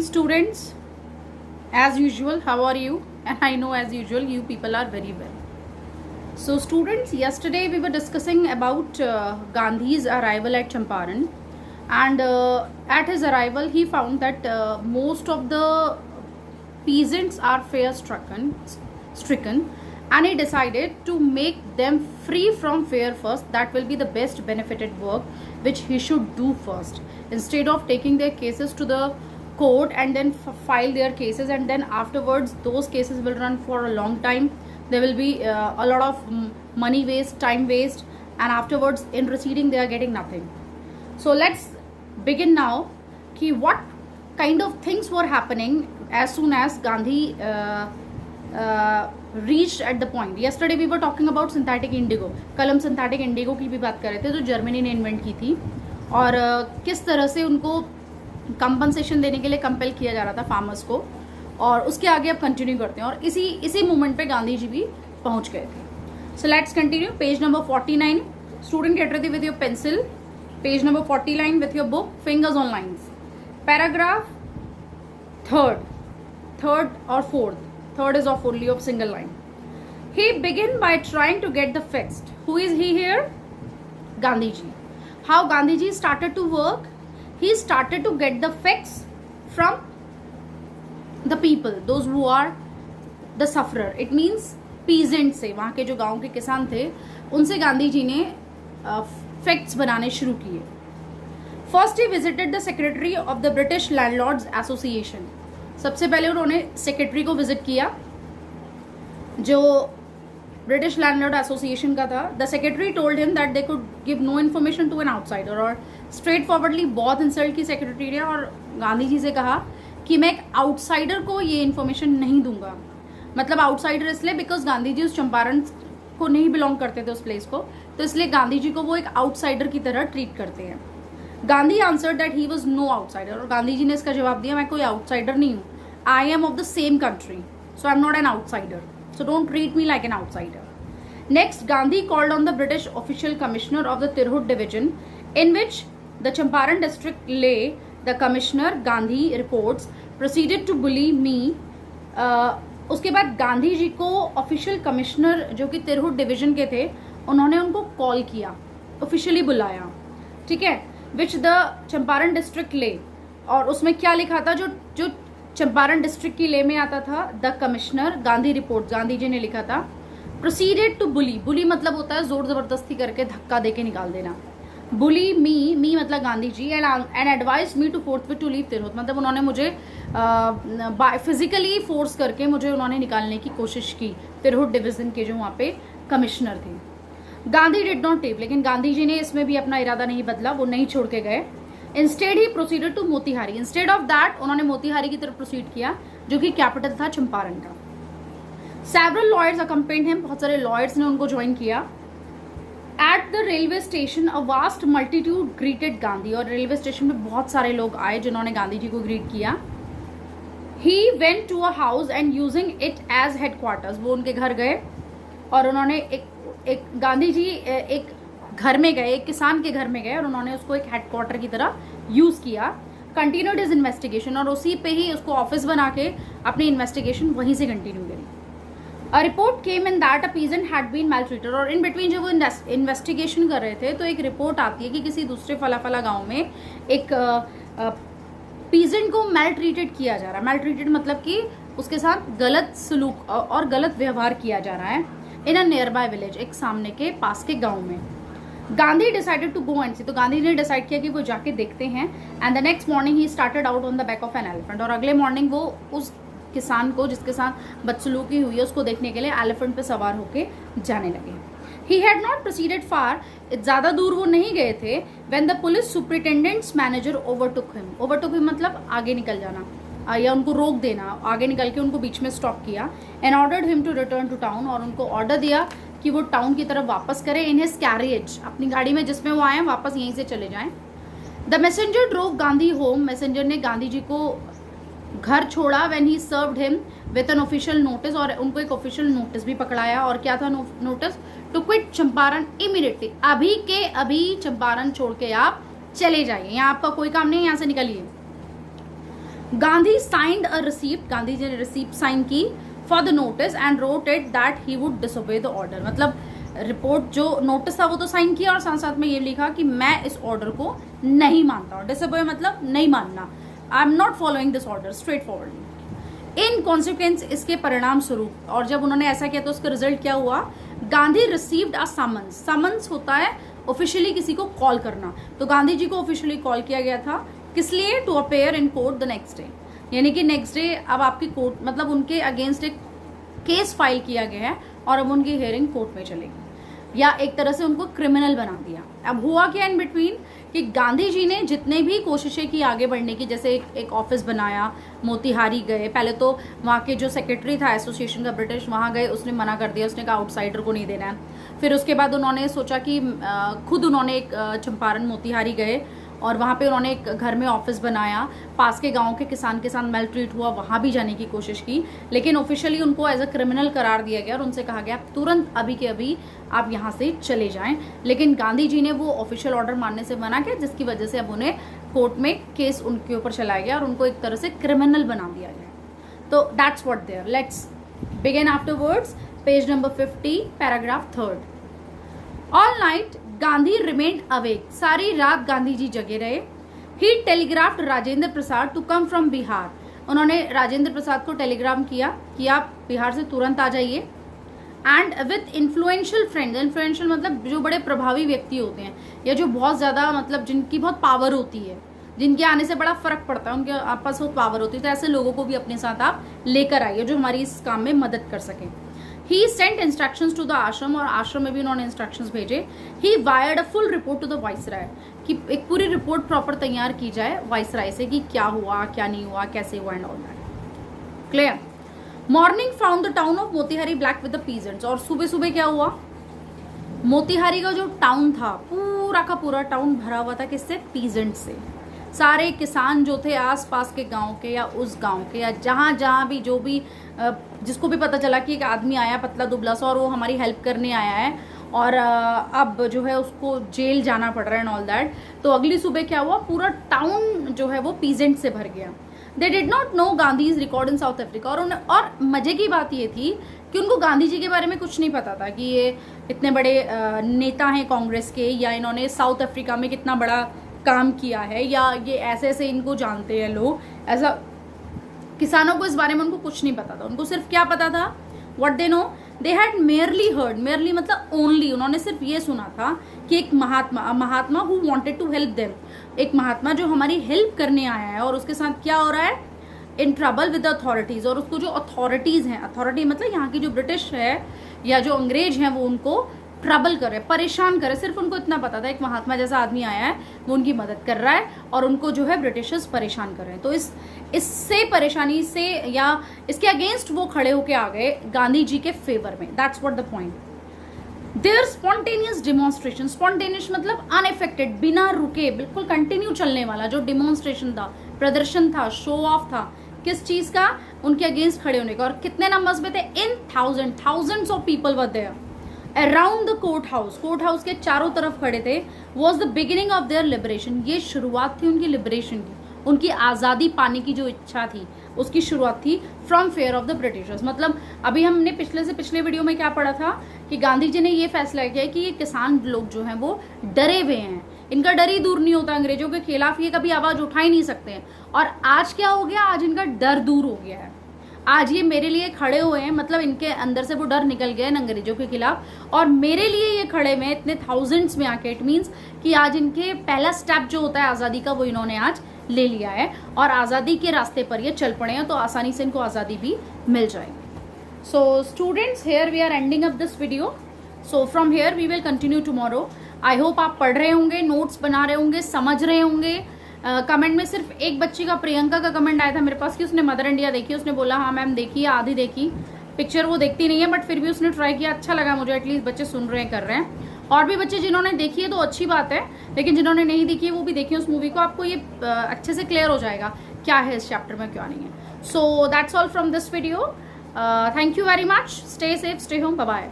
students, as usual, how are you? And I know as usual you people are very well. So students, yesterday we were discussing about Gandhi's arrival at Champaran, and at his arrival he found that most of the peasants are stricken, and he decided to make them free from fear first. That will be the best benefited work which he should do first, instead of taking their cases to the court and then file their cases, and then afterwards those cases will run for a long time. There will be a lot of money waste, time waste, and afterwards in proceeding they are getting nothing. So let's begin now. Ki what kind of things were happening as soon as Gandhi reached at the point. Yesterday we were talking about synthetic indigo. कल हम synthetic indigo की भी बात कर रहे थे जो Germany ने इन्वेंट की थी, और किस तरह से उनको कंपनसेशन देने के लिए कंपेल किया जा रहा था फार्मर्स को, और उसके आगे अब कंटिन्यू करते हैं, और इसी मोमेंट पे गांधी जी भी पहुंच गए थे. So let's continue. Page number 49. Student get ready with your pencil. Page number 49 with your book. Fingers on lines. Paragraph third or fourth. Third is only of single line. He began by trying to get the facts. Who is he here? Gandhi ji. How Gandhi ji started to work? He started to get the facts from the people, those who are the sufferer. It means peasant से, वहाँ के जो गांव के किसान थे, उनसे गांधी जी ने फैक्ट्स बनाने शुरू किए. First he visited the secretary of the British landlords association. सबसे पहले उन्होंने सेक्रेटरी को विजिट किया जो ब्रिटिश लैंडलॉर्ड एसोसिएशन का था. The secretary told him that they could give no information to an outsider. और स्ट्रेट फॉरवर्डली बहुत इंसल्ट की सेक्रेटरी ने, और गांधी जी से कहा कि मैं एक आउटसाइडर को ये इन्फॉर्मेशन नहीं दूंगा. मतलब आउटसाइडर इसलिए बिकॉज गांधी जी उस चंपारण को नहीं बिलोंग करते थे, उस प्लेस को, तो इसलिए गांधी जी को वो एक आउटसाइडर की तरह ट्रीट करते हैं. Gandhi answer that he was no outsider. और गांधी जी ने इसका जवाब दिया, मैं कोई आउटसाइडर नहीं हूँ. I am of the same country, so I am not an outsider, so don't treat me like an outsider. Next, Gandhi called on the British official commissioner of the Tirhut division, in which the Champaran district lay. The commissioner, Gandhi reports, proceeded to bully me. उसके बाद गांधी जी को official commissioner जो कि तिरहुट division के थे, उन्होंने उनको call किया, ऑफिशियली बुलाया, ठीक है, विच द चंपारण डिस्ट्रिक्ट ले. और उसमें क्या लिखा था, जो चंपारण डिस्ट्रिक्ट की ले में आता था, the commissioner Gandhi report, Gandhi ji ने लिखा था, प्रोसीडेड टू बुली. बुली मतलब होता है जोर जबरदस्ती करके धक्का देके निकाल देना. बुली मी मतलब Gandhi ji, and advise me to forth to leave Tirhut. मतलब उन्होंने मुझे फिजिकली फोर्स करके मुझे उन्होंने निकालने की कोशिश की, तिरहुट डिवीजन के जो वहाँ पे कमिश्नर थे. Gandhi did not leave. लेकिन गांधी जी ने इसमें भी अपना इरादा नहीं बदला, वो नहीं छोड़ के गए. Instead he proceeded to Motihari. Instead of that उन्होंने मोतिहारी की तरफ प्रोसीड किया, जो कि कैपिटल था चंपारण का. Several lawyers accompanied him. बहुत सारे लॉयर्स ने उनको ज्वाइन किया. At the railway station a vast multitude greeted Gandhi. और रेलवे स्टेशन में बहुत सारे लोग आए जिन्होंने गांधी जी को ग्रीट किया. He went to a house and using it as headquarters. वो उनके घर गए और उन्होंने एक गांधी जी एक घर में गए, एक किसान के घर में गए, और उन्होंने उसको एक हेडक्वार्टर की तरह यूज किया. Continued his investigation. और उसी पे ही उसको ऑफिस बना के अपनी इन्वेस्टिगेशन वहीं से कंटिन्यू करी. A report came in that a peasant had been maltreated. और इन बिटवीन जब वो इन्वेस्टिगेशन कर रहे थे तो एक रिपोर्ट आती है कि किसी दूसरे फला गांव में एक पीजेंट को मैलट्रीटेड किया जा रहा है. मैलट्रीटेड मतलब कि उसके साथ गलत सलूक और गलत व्यवहार किया जा रहा है in a nearby village, एक सामने के पास के गाँव में. Gandhi decided to go and see. तो गांधी ने डिसाइड किया कि वो जाके देखते हैं. And the next morning he started out on the back of an elephant. और अगले मॉर्निंग वो उस किसान को जिसके साथ बदसलूकी हुई है उसको देखने के लिए एलिफेंट पे सवार होके जाने लगे. ही हैड नॉट प्रोसीडेड फार. ज्यादा दूर वो नहीं गए थे. When the police superintendents manager overtook him. Overtook him मतलब आगे निकल जाना या उनको रोक देना, आगे निकल के उनको बीच में स्टॉप किया. And ordered him to return to town. और उनको ऑर्डर दिया कि वो टाउन की तरफ वापस करें. इन हिज कैरियज, अपनी गाड़ी में जिसमें वो आए वापस यहीं से चले जाएं. The messenger drove Gandhi home. Messenger ने गांधी जी को घर छोड़ा. When he served him with an official notice. और उनको एक ऑफिशियल नोटिस भी पकड़ाया. और क्या था notice? To quit Champaran immediately. अभी के अभी चंपारण छोड़ के आप चले जाइए, यहाँ आपका कोई काम नहीं है, यहाँ से निकलिए. Gandhi signed a receipt, Gandhi ji ने रिसीप्ट साइन की for the notice and wrote it that he would disobey the order. मतलब रिपोर्ट जो नोटिस था वो तो साइन किया और साथ साथ में ये लिखा कि मैं इस ऑर्डर को नहीं मानता हूँ। डिसोबे मतलब नहीं मानना, I am not following this order, straight forward. In consequence, इसके परिणाम स्वरूप, और जब उन्होंने ऐसा किया तो उसका रिजल्ट क्या हुआ, Gandhi received a summons. Summons होता है ऑफिशियली किसी को कॉल करना, तो गांधी जी को ऑफिशियली कॉल किया गया था, किस लिए, to appear in court the next day. यानी कि नेक्स्ट डे अब आपकी कोर्ट, मतलब उनके अगेंस्ट एक केस फाइल किया गया है और अब उनकी हियरिंग कोर्ट में चलेगी, या एक तरह से उनको क्रिमिनल बना दिया। अब हुआ क्या इन बिटवीन कि गांधी जी ने जितने भी कोशिशें की आगे बढ़ने की, जैसे एक ऑफिस बनाया, मोतिहारी गए, पहले तो वहाँ के जो सेक्रेटरी था एसोसिएशन का ब्रिटिश, वहाँ गए, उसने मना कर दिया, उसने कहा आउटसाइडर को नहीं देना है। फिर उसके बाद उन्होंने सोचा कि खुद उन्होंने एक चंपारण मोतिहारी गए और वहाँ पे उन्होंने एक घर में ऑफिस बनाया, पास के गांव के किसान के साथ मेल ट्रीट हुआ, वहाँ भी जाने की कोशिश की, लेकिन ऑफिशियली उनको एज अ क्रिमिनल करार दिया गया और उनसे कहा गया तुरंत अभी के अभी आप यहाँ से चले जाएं। लेकिन गांधी जी ने वो ऑफिशियल ऑर्डर मानने से मना किया, जिसकी वजह से अब उन्हें कोर्ट में केस उनके ऊपर चलाया गया और उनको एक तरह से क्रिमिनल बना दिया गया। तो that's what there. Let's begin afterwards. Page number 50, paragraph 3। All night Gandhi remained awake. सारी रात गांधी जी जगे रहे। He telegraphed Rajendra Prasad to come from Bihar. उन्होंने राजेंद्र प्रसाद को टेलीग्राम किया कि आप बिहार से तुरंत आ जाइए। And with influential friends, influential मतलब जो बड़े प्रभावी व्यक्ति होते हैं या जो बहुत ज्यादा, मतलब जिनकी बहुत पावर होती है, जिनके आने से बड़ा फर्क पड़ता है, उनके आपस बहुत पावर होती है, तो ऐसे लोगों को भी अपने साथ आप लेकर आइए जो हमारी इस काम में मदद कर सकें। He sent instructions to the आश्रम, और आश्रम में भी उन्होंने इंस्ट्रक्शंस भेजे। He wired a full report to the viceroy, कि एक पूरी रिपोर्ट प्रॉपर तैयार की जाए वाइसराय से कि क्या हुआ, क्या नहीं हुआ, कैसे हुआ and all that. Clear. Morning found the town of Motihari black with the peasants. और सुबह सुबह क्या हुआ, मोतिहारी का जो टाउन था, पूरा का पूरा टाउन भरा हुआ था किससे, पीजेंट से। सारे किसान जो थे आसपास के गांव के या उस गांव के या जहां भी जो भी जिसको भी पता चला कि एक आदमी आया पतला दुबला सा और वो हमारी हेल्प करने आया है और अब जो है उसको जेल जाना पड़ रहा है एंड ऑल दैट, तो अगली सुबह क्या हुआ, पूरा टाउन जो है वो पीजेंट से भर गया। They did not know Gandhi is record in south Africa. और मजे की बात ये थी कि उनको गांधी जी के बारे में कुछ नहीं पता था कि ये इतने बड़े नेता हैं कांग्रेस के, या इन्होंने साउथ अफ्रीका में कितना बड़ा काम किया है, या ये ऐसे ऐसे इनको जानते हैं लोग, ऐसा किसानों को इस बारे में उनको कुछ नहीं पता था। उनको सिर्फ क्या पता था, what they know, they had merely heard, merely मतलब ओनली, उन्होंने सिर्फ ये सुना था कि एक Mahatma who wanted to help them, एक महात्मा जो हमारी हेल्प करने आया है और उसके साथ क्या हो रहा है, इन ट्रबल विद अथॉरिटीज। और उसको जो अथॉरिटीज हैं, अथॉरिटी मतलब यहाँ की जो ब्रिटिश है या जो अंग्रेज हैं, वो उनको ट्रबल करे, परेशान करे। सिर्फ उनको इतना पता था एक महात्मा जैसा आदमी आया है, वो उनकी मदद कर रहा है और उनको जो है ब्रिटिशर्स परेशान कर रहे हैं। तो इससे परेशानी से या इसके अगेंस्ट वो खड़े होके आ गए गांधी जी के फेवर में। That's what the point. Their spontaneous demonstration, spontaneous मतलब अनएफेक्टेड, बिना रुके, बिल्कुल कंटिन्यू चलने वाला जो डिमॉन्स्ट्रेशन था, प्रदर्शन था, शो ऑफ था, किस चीज का, उनके अगेंस्ट खड़े होने का। और कितने नंबर्स में थे, in thousands of people were there around the court house के चारों तरफ खड़े थे। Was the beginning of their liberation, ये शुरुआत थी उनकी लिबरेशन की, उनकी आज़ादी पाने की जो इच्छा थी उसकी शुरुआत थी from fair of the Britishers. मतलब अभी हमने पिछले वीडियो में क्या पढ़ा था कि गांधी जी ने ये फैसला किया कि ये किसान लोग जो हैं वो डरे हुए हैं, इनका डर ही दूर नहीं होता, अंग्रेजों के खिलाफ ये कभी आवाज उठा ही नहीं सकते हैं। और आज क्या हो गया, आज इनका डर दूर हो गया है, आज ये मेरे लिए खड़े हुए हैं, मतलब इनके अंदर से वो डर निकल गया इन अंग्रेजों के खिलाफ और मेरे लिए ये खड़े हुए इतने थाउजेंड्स में आके। इट मीन्स कि आज इनके पहला स्टेप जो होता है आज़ादी का, वो इन्होंने आज ले लिया है और आज़ादी के रास्ते पर ये चल पड़े हैं, तो आसानी से इनको आज़ादी भी मिल जाएगी। So students, here we are ending up this video. So from here we will continue tomorrow. I hope आप पढ़ रहे होंगे, नोट्स बना रहे होंगे, समझ रहे होंगे। कमेंट में सिर्फ एक बच्ची का, प्रियंका का कमेंट आया था मेरे पास कि उसने मदर इंडिया देखी, उसने बोला हाँ मैम देखी, आधी देखी। पिक्चर वो देखती नहीं है बट फिर भी उसने ट्राई किया, अच्छा लगा मुझे, एटलीस्ट बच्चे सुन रहे हैं, कर रहे हैं। और भी बच्चे जिन्होंने देखी है तो अच्छी बात है, लेकिन जिन्होंने नहीं देखी है वो भी देखिए उस मूवी को, आपको ये अच्छे से क्लियर हो जाएगा क्या है इस चैप्टर में, क्या नहीं है। So that's all from this video. Thank you very much, stay safe, stay home, bye bye.